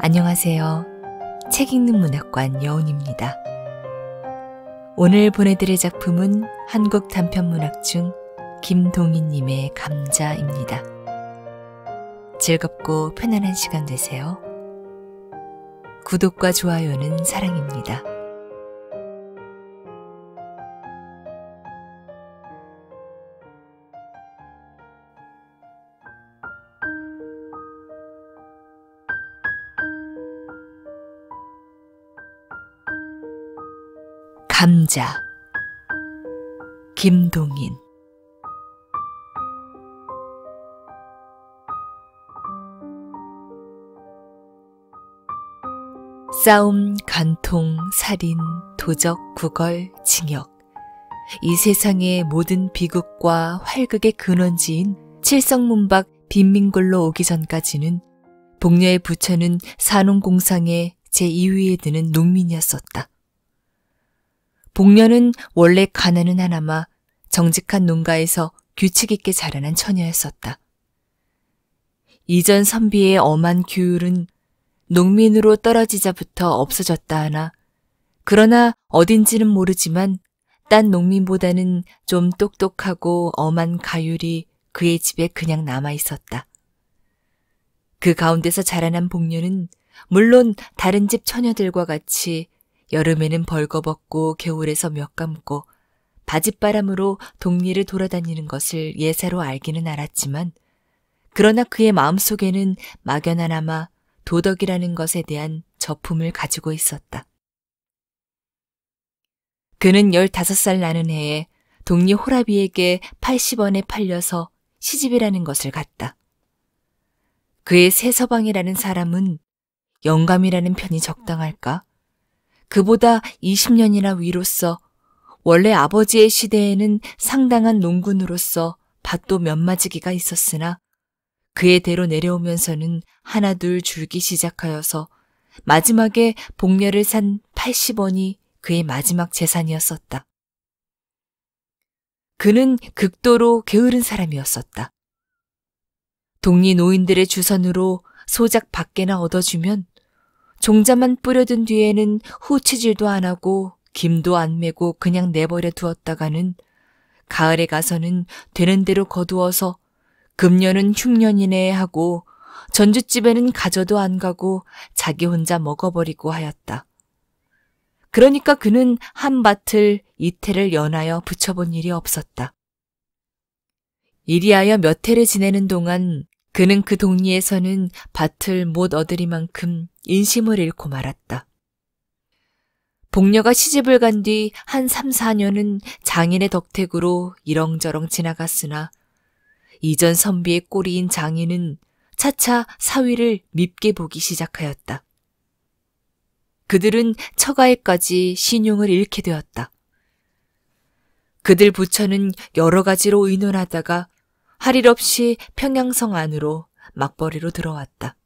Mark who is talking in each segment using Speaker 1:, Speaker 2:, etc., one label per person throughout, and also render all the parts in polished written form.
Speaker 1: 안녕하세요. 책 읽는 문학관 여운입니다. 오늘 보내드릴 작품은 한국 단편문학 중 김동희님의 감자입니다. 즐겁고 편안한 시간 되세요. 구독과 좋아요는 사랑입니다. 감자, 김동인. 싸움, 간통, 살인, 도적, 구걸, 징역. 이 세상의 모든 비극과 활극의 근원지인 칠성문박 빈민굴로 오기 전까지는 복녀의 부처는 산업공상의 제2위에 드는 농민이었었다. 복녀는 원래 가난은 하나마 정직한 농가에서 규칙 있게 자라난 처녀였었다. 이전 선비의 엄한 규율은 농민으로 떨어지자부터 없어졌다 하나, 그러나 어딘지는 모르지만 딴 농민보다는 좀 똑똑하고 엄한 가율이 그의 집에 그냥 남아 있었다. 그 가운데서 자라난 복녀는 물론 다른 집 처녀들과 같이 여름에는 벌거벗고 겨울에서 몇 감고 바짓바람으로 동리를 돌아다니는 것을 예사로 알기는 알았지만, 그러나 그의 마음속에는 막연하나마 도덕이라는 것에 대한 저품을 가지고 있었다. 그는 15살 나는 해에 동리 호라비에게 80원에 팔려서 시집이라는 것을 갔다. 그의 새서방이라는 사람은 영감이라는 편이 적당할까? 그보다 20년이나 위로서 원래 아버지의 시대에는 상당한 농군으로서 밭도 몇 마지기가 있었으나 그의 대로 내려오면서는 하나둘 줄기 시작하여서 마지막에 복녀를 산 80원이 그의 마지막 재산이었었다. 그는 극도로 게으른 사람이었었다. 동리 노인들의 주선으로 소작 밖에나 얻어주면 종자만 뿌려둔 뒤에는 후치질도 안 하고 김도 안 매고 그냥 내버려 두었다가는 가을에 가서는 되는 대로 거두어서 금년은 흉년이네 하고 전주집에는 가져도 안 가고 자기 혼자 먹어버리고 하였다. 그러니까 그는 한 밭을 이태를 연하여 붙여본 일이 없었다. 이리하여 몇 해를 지내는 동안 그는 그 동리에서는 밭을 못 얻으리만큼 인심을 잃고 말았다. 복녀가 시집을 간 뒤 한 3, 4년은 장인의 덕택으로 이렁저렁 지나갔으나 이전 선비의 꼬리인 장인은 차차 사위를 밉게 보기 시작하였다. 그들은 처가에까지 신용을 잃게 되었다. 그들 부처는 여러 가지로 의논하다가 할 일 없이 평양성 안으로 막벌이로 들어왔다.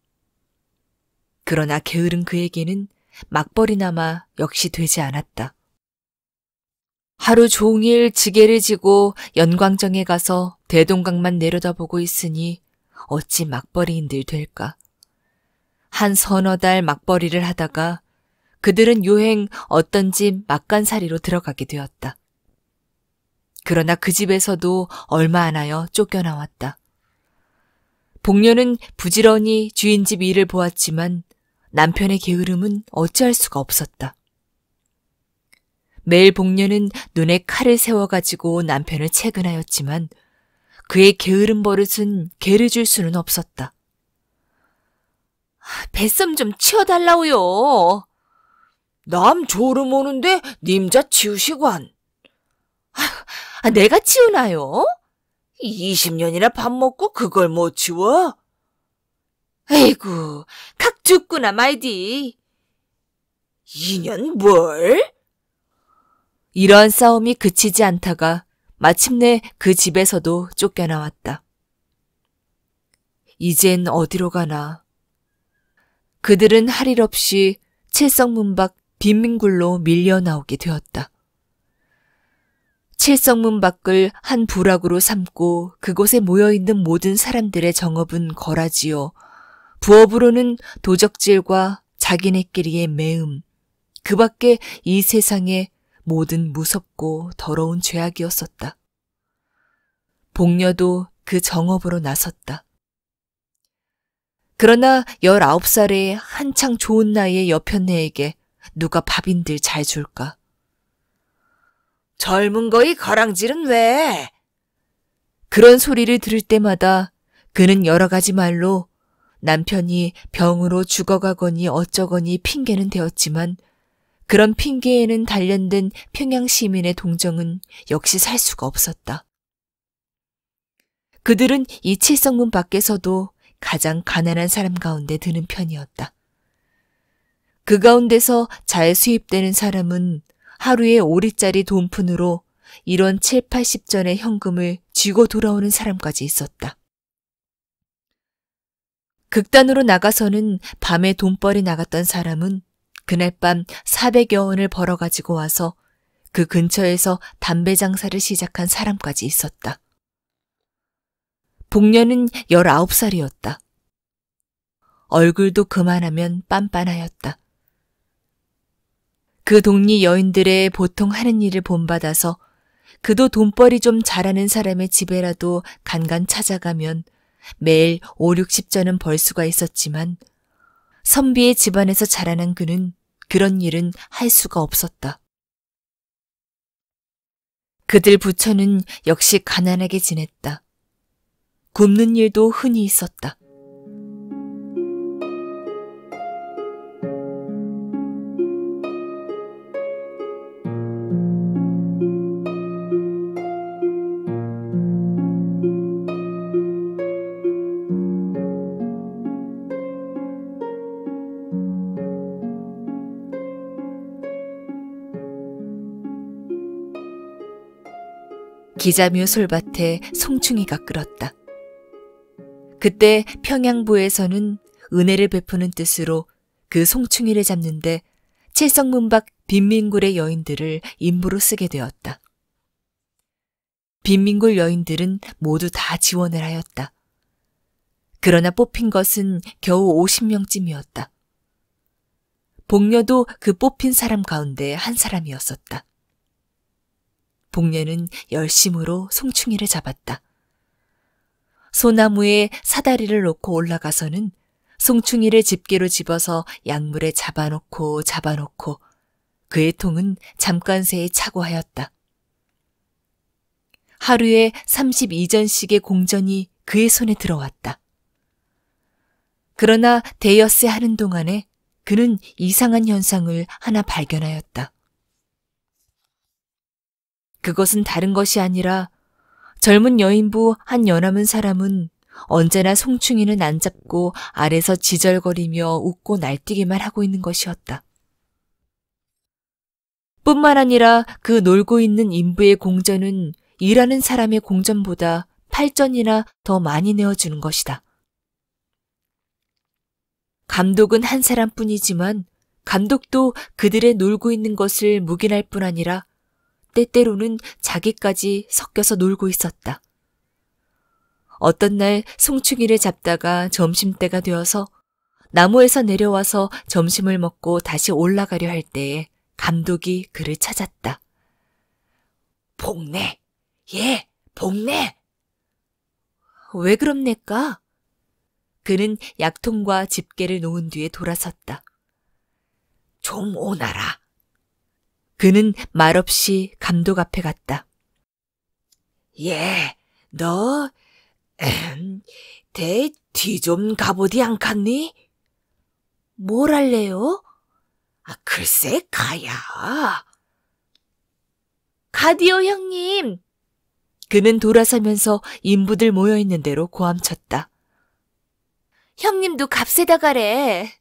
Speaker 1: 그러나 게으른 그에게는 막벌이나마 역시 되지 않았다. 하루 종일 지게를 지고 연광정에 가서 대동강만 내려다보고 있으니 어찌 막벌이인들 될까. 한 서너 달 막벌이를 하다가 그들은 요행 어떤 집 막간살이로 들어가게 되었다. 그러나 그 집에서도 얼마 안 하여 쫓겨나왔다. 복녀는 부지런히 주인집 일을 보았지만 남편의 게으름은 어찌할 수가 없었다. 매일 복녀는 눈에 칼을 세워가지고 남편을 채근하였지만 그의 게으른 버릇은 개를 줄 수는 없었다. 뱃섬 좀 치워달라고요. 남 졸음 오는데 님자 치우시관. 내가 치우나요? 20년이나 밥 먹고 그걸 못 치워? 에이구, 각 죽구나 말디. 2년 뭘? 이러한 싸움이 그치지 않다가 마침내 그 집에서도 쫓겨나왔다. 이젠 어디로 가나. 그들은 할 일 없이 칠성문박 빈민굴로 밀려 나오게 되었다. 칠성문 밖을 한 부락으로 삼고 그곳에 모여있는 모든 사람들의 정업은 거라지요. 부업으로는 도적질과 자기네끼리의 매음, 그 밖에 이 세상의 모든 무섭고 더러운 죄악이었었다. 복녀도 그 정업으로 나섰다. 그러나 19살의 한창 좋은 나이의 여편네에게 누가 밥인들 잘 줄까? 젊은 거이 거랑질은 왜? 그런 소리를 들을 때마다 그는 여러 가지 말로 남편이 병으로 죽어가거니 어쩌거니 핑계는 되었지만 그런 핑계에는 단련된 평양 시민의 동정은 역시 살 수가 없었다. 그들은 이 칠성문 밖에서도 가장 가난한 사람 가운데 드는 편이었다. 그 가운데서 잘 수입되는 사람은 하루에 5리짜리 돈푼으로 이런 7, 80전의 현금을 쥐고 돌아오는 사람까지 있었다. 극단으로 나가서는 밤에 돈벌이 나갔던 사람은 그날 밤 400여 원을 벌어가지고 와서 그 근처에서 담배 장사를 시작한 사람까지 있었다. 복녀는 19살이었다. 얼굴도 그만하면 빤빤하였다. 그 동리 여인들의 보통 하는 일을 본받아서 그도 돈벌이 좀 잘하는 사람의 집에라도 간간 찾아가면 매일 5, 60전은 벌 수가 있었지만 선비의 집안에서 자라난 그는 그런 일은 할 수가 없었다. 그들 부처는 역시 가난하게 지냈다. 굽는 일도 흔히 있었다. 기자묘 솔밭에 송충이가 끓었다. 그때 평양부에서는 은혜를 베푸는 뜻으로 그 송충이를 잡는데 칠성문 밖 빈민굴의 여인들을 인부로 쓰게 되었다. 빈민굴 여인들은 모두 다 지원을 하였다. 그러나 뽑힌 것은 겨우 50명쯤이었다. 복녀도 그 뽑힌 사람 가운데 한 사람이었었다. 복녀는 열심으로 송충이를 잡았다. 소나무에 사다리를 놓고 올라가서는 송충이를 집게로 집어서 약물에 잡아놓고 그의 통은 잠깐새에 차고 하였다. 하루에 32전씩의 공전이 그의 손에 들어왔다. 그러나 대엿새 하는 동안에 그는 이상한 현상을 하나 발견하였다. 그것은 다른 것이 아니라 젊은 여인부 한 연함은 사람은 언제나 송충이는 안 잡고 아래서 지절거리며 웃고 날뛰기만 하고 있는 것이었다. 뿐만 아니라 그 놀고 있는 인부의 공전은 일하는 사람의 공전보다 8전이나 더 많이 내어주는 것이다. 감독은 한 사람뿐이지만 감독도 그들의 놀고 있는 것을 묵인할 뿐 아니라 때때로는 자기까지 섞여서 놀고 있었다. 어떤 날 송충이를 잡다가 점심때가 되어서 나무에서 내려와서 점심을 먹고 다시 올라가려 할 때에 감독이 그를 찾았다. 복내, 예, 복내. 왜 그럽니까? 그는 약통과 집게를 놓은 뒤에 돌아섰다. 좀 오너라. 그는 말없이 감독 앞에 갔다. 예, 너 대 뒤 좀 가보디 않겠니? 뭘 할래요? 글쎄 가야. 가디오 형님. 그는 돌아서면서 인부들 모여있는 대로 고함쳤다. 형님도 값세다 가래.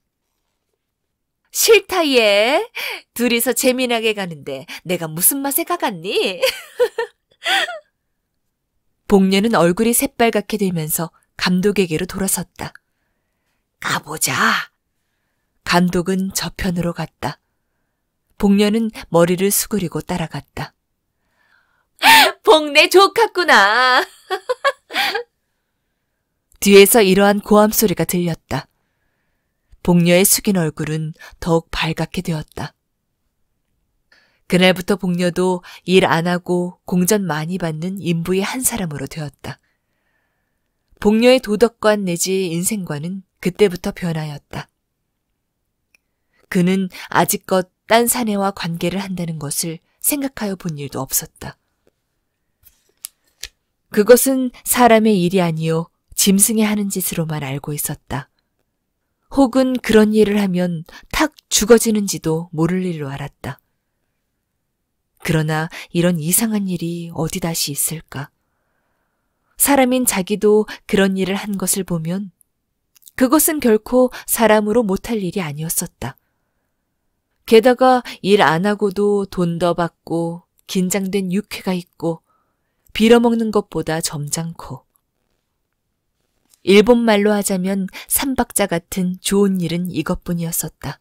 Speaker 1: 싫다 얘. 둘이서 재미나게 가는데 내가 무슨 맛에 가갔니? 복녀는 얼굴이 새빨갛게 되면서 감독에게로 돌아섰다. 가보자. 감독은 저편으로 갔다. 복녀는 머리를 수그리고 따라갔다. 복내 좋겠구나. 뒤에서 이러한 고함 소리가 들렸다. 복녀의 숙인 얼굴은 더욱 발갛게 되었다. 그날부터 복녀도 일 안 하고 공전 많이 받는 인부의 한 사람으로 되었다. 복녀의 도덕관 내지 인생관은 그때부터 변하였다. 그는 아직껏 딴 사내와 관계를 한다는 것을 생각하여 본 일도 없었다. 그것은 사람의 일이 아니요 짐승이 하는 짓으로만 알고 있었다. 혹은 그런 일을 하면 탁 죽어지는지도 모를 일로 알았다. 그러나 이런 이상한 일이 어디 다시 있을까? 사람인 자기도 그런 일을 한 것을 보면 그것은 결코 사람으로 못할 일이 아니었었다. 게다가 일 안 하고도 돈 더 받고 긴장된 육회가 있고 빌어먹는 것보다 점잖고 일본 말로 하자면 삼박자 같은 좋은 일은 이것뿐이었었다.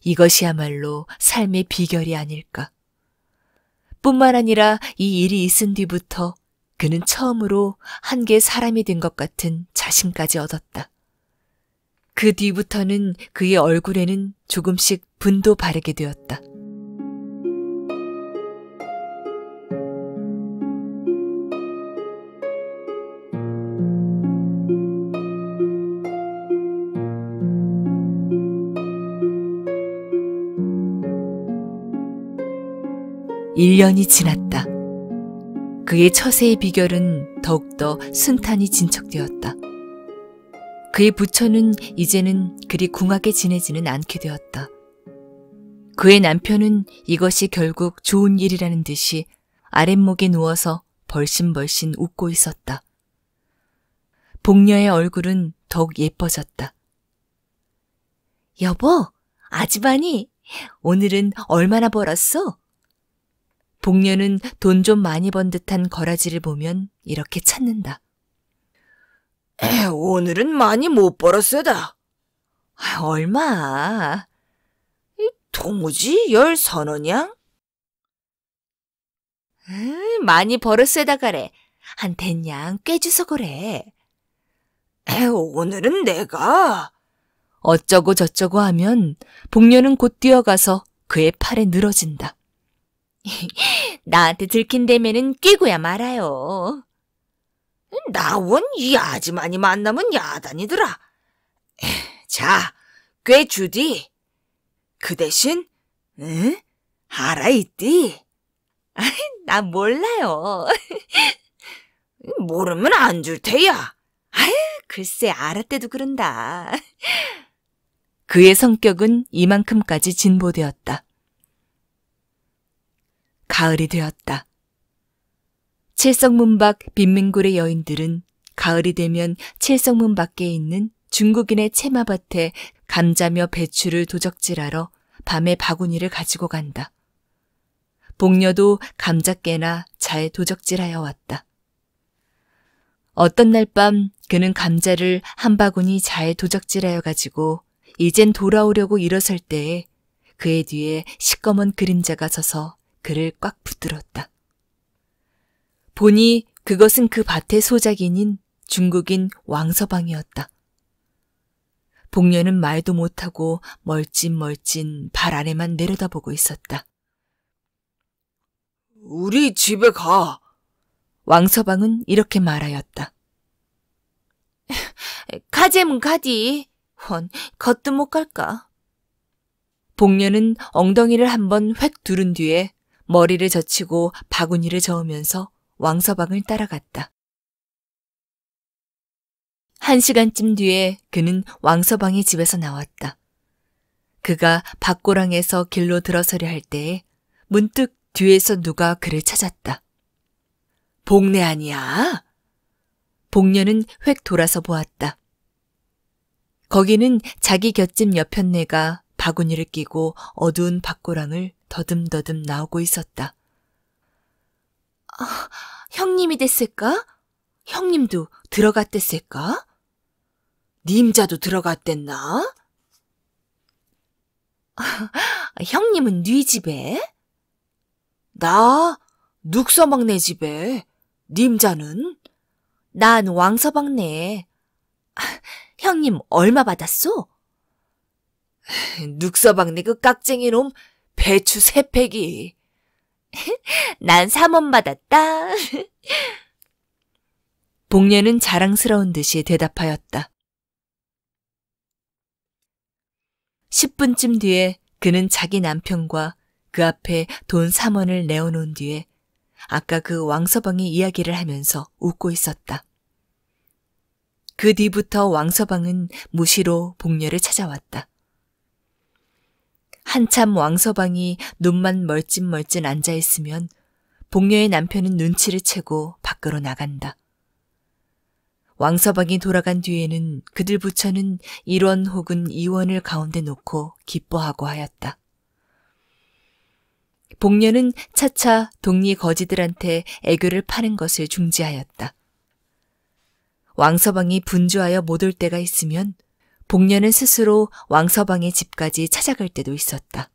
Speaker 1: 이것이야말로 삶의 비결이 아닐까. 뿐만 아니라 이 일이 있은 뒤부터 그는 처음으로 한계 사람이 된 것 같은 자신까지 얻었다. 그 뒤부터는 그의 얼굴에는 조금씩 분도 바르게 되었다. (1년이) 지났다. 그의 처세의 비결은 더욱더 순탄히 진척되었다. 그의 부처는 이제는 그리 궁하게 지내지는 않게 되었다. 그의 남편은 이것이 결국 좋은 일이라는 듯이 아랫목에 누워서 벌신벌신 웃고 있었다. 복녀의 얼굴은 더욱 예뻐졌다. 여보, 아주바니, 오늘은 얼마나 벌었어? 복녀는 돈 좀 많이 번 듯한 거라지를 보면 이렇게 찾는다.
Speaker 2: 오늘은 많이 못 벌었어다.
Speaker 1: 얼마?
Speaker 2: 도무지 13원이야?
Speaker 1: 많이 벌었어다 가래. 한 댄양 꿰주서 그래.
Speaker 2: 오늘은 내가...
Speaker 1: 어쩌고 저쩌고 하면 복녀는 곧 뛰어가서 그의 팔에 늘어진다. 나한테 들킨다면은 끼고야 말아요.
Speaker 2: 나원 이 아줌마니 만나면 야단이더라. 자, 꽤 주디. 그 대신, 알아있디?
Speaker 1: 나 몰라요.
Speaker 2: 모르면 안 줄 테야.
Speaker 1: 글쎄 알았대도 그런다. 그의 성격은 이만큼까지 진보되었다. 가을이 되었다. 칠성문 밖 빈민굴의 여인들은 가을이 되면 칠성문 밖에 있는 중국인의 채마밭에 감자며 배추를 도적질하러 밤에 바구니를 가지고 간다. 복녀도 감자깨나 잘 도적질하여 왔다. 어떤 날 밤 그는 감자를 한 바구니 잘 도적질하여 가지고 이젠 돌아오려고 일어설 때에 그의 뒤에 시꺼먼 그림자가 서서 그를 꽉 붙들었다. 보니 그것은 그 밭의 소작인인 중국인 왕서방이었다. 복녀는 말도 못하고 멀찐멀찐 발 아래만 내려다보고 있었다.
Speaker 2: 우리 집에 가.
Speaker 1: 왕서방은 이렇게 말하였다.
Speaker 2: 가재면 가디. 원, 겉도 못 갈까?
Speaker 1: 복녀는 엉덩이를 한번 획 두른 뒤에 머리를 젖히고 바구니를 저으면서 왕서방을 따라갔다. 1시간쯤 뒤에 그는 왕서방의 집에서 나왔다. 그가 밭고랑에서 길로 들어서려 할 때에 문득 뒤에서 누가 그를 찾았다.
Speaker 2: 복내 아니야?
Speaker 1: 복녀는 획 돌아서 보았다. 거기는 자기 곁집 여편네가 바구니를 끼고 어두운 밭고랑을 더듬더듬 나오고 있었다. 형님이 됐을까? 형님도 들어갔댔을까?
Speaker 2: 님자도 들어갔댔나?
Speaker 1: 형님은 네 집에?
Speaker 2: 나 눅서막내 집에. 님자는?
Speaker 1: 난 왕서방네. 형님 얼마 받았소?
Speaker 2: 눅서박네 그 깍쟁이 놈 배추 3팩이. 난 3원 받았다.
Speaker 1: 복녀는 자랑스러운 듯이 대답하였다. 10분쯤 뒤에 그는 자기 남편과 그 앞에 돈 3원을 내어놓은 뒤에 아까 그 왕서방의 이야기를 하면서 웃고 있었다. 그 뒤부터 왕서방은 무시로 복녀를 찾아왔다. 한참 왕서방이 눈만 멀찐멀찐 앉아있으면 복녀의 남편은 눈치를 채고 밖으로 나간다. 왕서방이 돌아간 뒤에는 그들 부처는 1원 혹은 2원을 가운데 놓고 기뻐하고 하였다. 복녀는 차차 동리 거지들한테 애교를 파는 것을 중지하였다. 왕서방이 분주하여 못 올 때가 있으면 복녀는 스스로 왕서방의 집까지 찾아갈 때도 있었다.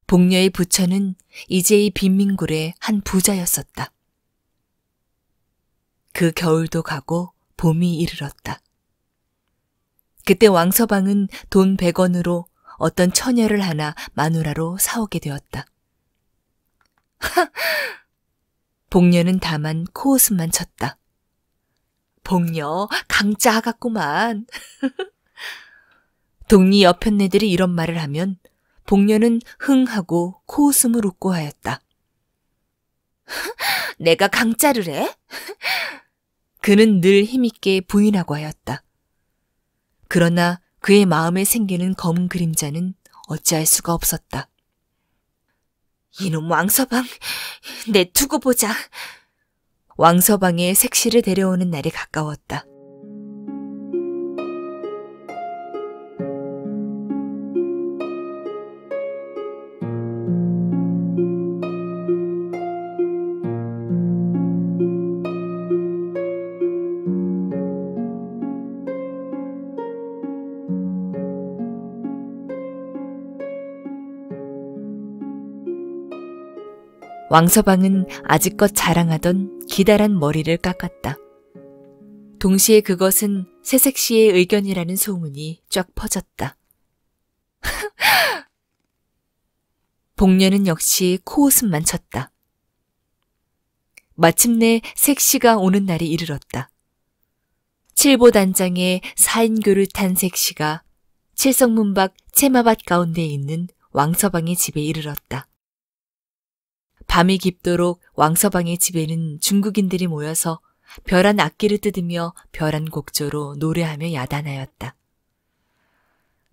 Speaker 1: 복녀의 부처는 이제 이 빈민굴의 한 부자였었다. 그 겨울도 가고 봄이 이르렀다. 그때 왕서방은 돈 100원으로 어떤 처녀를 하나 마누라로 사오게 되었다. 복녀는 다만 코웃음만 쳤다. 복녀 강짜하겠구만. 동리 여편네들이 이런 말을 하면 복녀는 흥하고 코웃음을 웃고 하였다.
Speaker 2: 내가 강짜를 해?
Speaker 1: 그는 늘 힘있게 부인하고 하였다. 그러나 그의 마음에 생기는 검은 그림자는 어찌할 수가 없었다.
Speaker 2: 이놈 왕서방, 내 두고 보자.
Speaker 1: 왕서방의 색시를 데려오는 날이 가까웠다. 왕서방은 아직껏 자랑하던 기다란 머리를 깎았다. 동시에 그것은 새색시의 의견이라는 소문이 쫙 퍼졌다. 복녀는 역시 코웃음만 쳤다. 마침내 색시가 오는 날이 이르렀다. 칠보단장의 4인교를 탄 색시가 칠성문 밖 채마밭 가운데 있는 왕서방의 집에 이르렀다. 밤이 깊도록 왕서방의 집에는 중국인들이 모여서 별한 악기를 뜯으며 별한 곡조로 노래하며 야단하였다.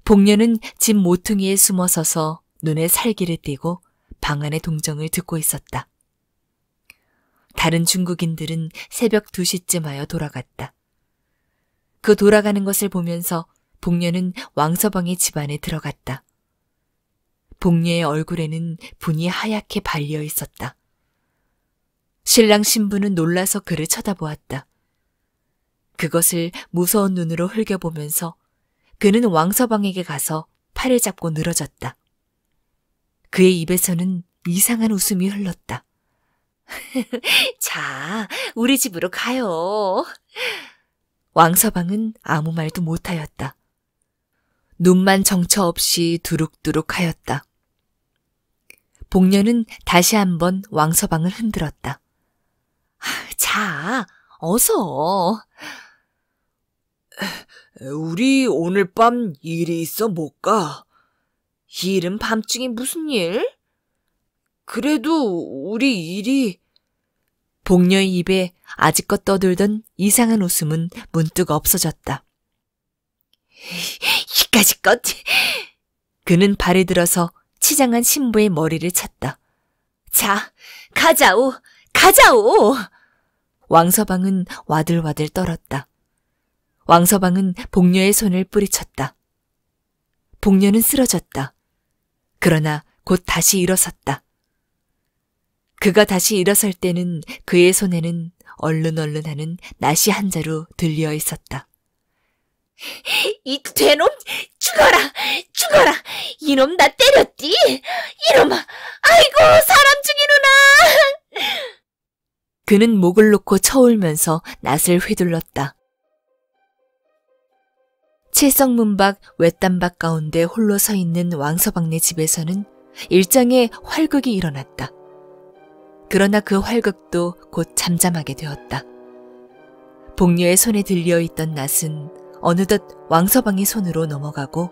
Speaker 1: 복녀는 집 모퉁이에 숨어서서 눈에 살기를 띠고 방 안의 동정을 듣고 있었다. 다른 중국인들은 새벽 2시쯤 하여 돌아갔다. 그 돌아가는 것을 보면서 복녀는 왕서방의 집 안에 들어갔다. 복녀의 얼굴에는 분이 하얗게 발려 있었다. 신랑 신부는 놀라서 그를 쳐다보았다. 그것을 무서운 눈으로 흘겨보면서 그는 왕서방에게 가서 팔을 잡고 늘어졌다. 그의 입에서는 이상한 웃음이 흘렀다.
Speaker 2: 자, 우리 집으로 가요.
Speaker 1: 왕서방은 아무 말도 못하였다. 눈만 정처 없이 두룩두룩 하였다. 복녀는 다시 한번 왕서방을 흔들었다.
Speaker 2: 자, 어서.
Speaker 3: 우리 오늘 밤 일이 있어 못 가.
Speaker 2: 일은 밤중에 무슨 일?
Speaker 3: 그래도 우리 일이...
Speaker 1: 복녀의 입에 아직껏 떠돌던 이상한 웃음은 문득 없어졌다.
Speaker 2: 이까짓 것.
Speaker 1: 그는 발을 들어서 치장한 신부의 머리를 찼다.
Speaker 2: 자, 가자오, 가자오.
Speaker 1: 왕서방은 와들와들 떨었다. 왕서방은 복녀의 손을 뿌리쳤다. 복녀는 쓰러졌다. 그러나 곧 다시 일어섰다. 그가 다시 일어설 때는 그의 손에는 얼른얼른하는 낫이 한 자루 들려 있었다.
Speaker 2: 이 되놈, 죽어라, 죽어라. 이놈 나 때렸디? 이놈아, 아이고 사람 죽이누나.
Speaker 1: 그는 목을 놓고 쳐울면서 낫을 휘둘렀다. 칠성문 밖 외딴밭 가운데 홀로 서 있는 왕서방네 집에서는 일장의 활극이 일어났다. 그러나 그 활극도 곧 잠잠하게 되었다. 복녀의 손에 들려 있던 낫은 어느덧 왕서방의 손으로 넘어가고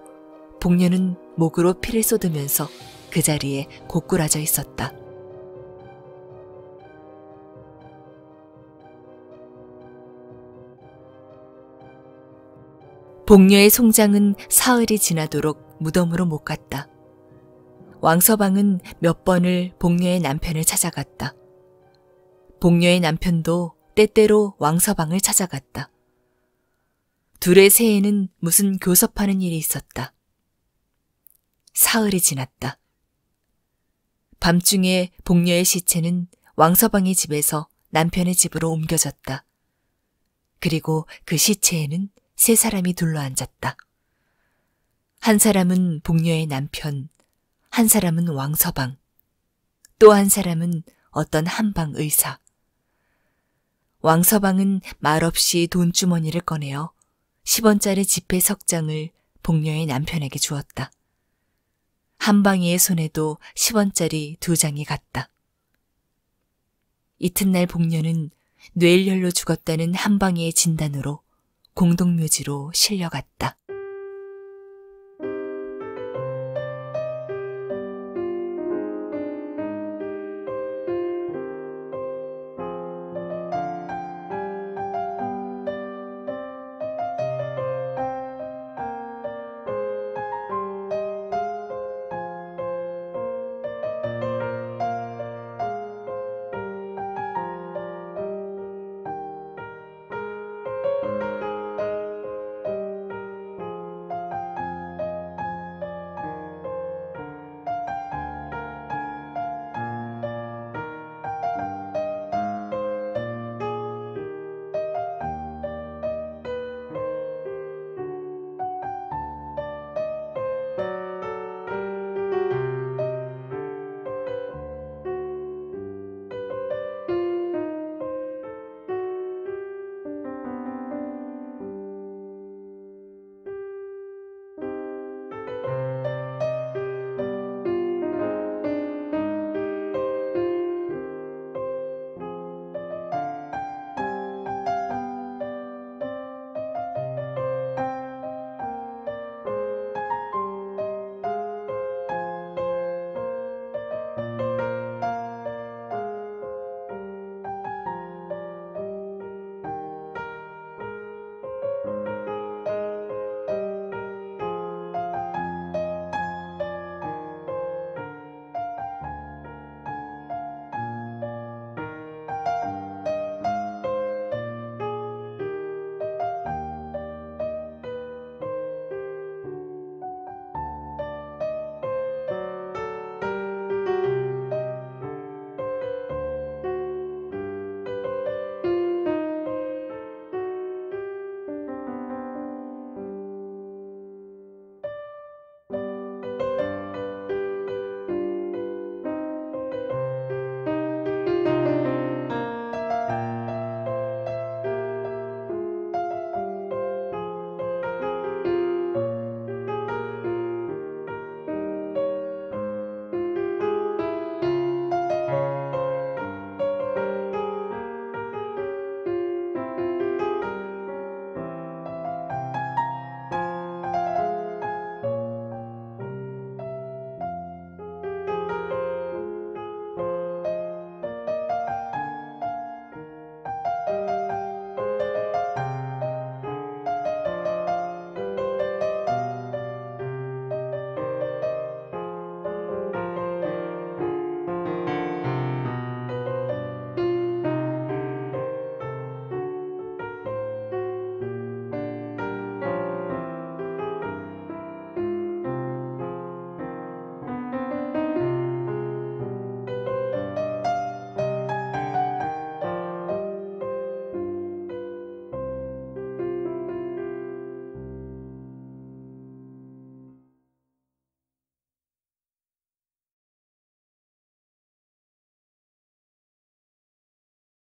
Speaker 1: 복녀는 목으로 피를 쏟으면서 그 자리에 고꾸라져 있었다. 복녀의 송장은 사흘이 지나도록 무덤으로 못 갔다. 왕서방은 몇 번을 복녀의 남편을 찾아갔다. 복녀의 남편도 때때로 왕서방을 찾아갔다. 둘의 새에는 무슨 교섭하는 일이 있었다. 사흘이 지났다. 밤중에 복녀의 시체는 왕서방의 집에서 남편의 집으로 옮겨졌다. 그리고 그 시체에는 세 사람이 둘러앉았다. 한 사람은 복녀의 남편, 한 사람은 왕서방, 또 한 사람은 어떤 한방 의사. 왕서방은 말없이 돈주머니를 꺼내어 10원짜리 지폐 석장을 복녀의 남편에게 주었다. 한방이의 손에도 10원짜리 2장이 갔다. 이튿날 복녀는 뇌일혈로 죽었다는 한방이의 진단으로 공동묘지로 실려갔다.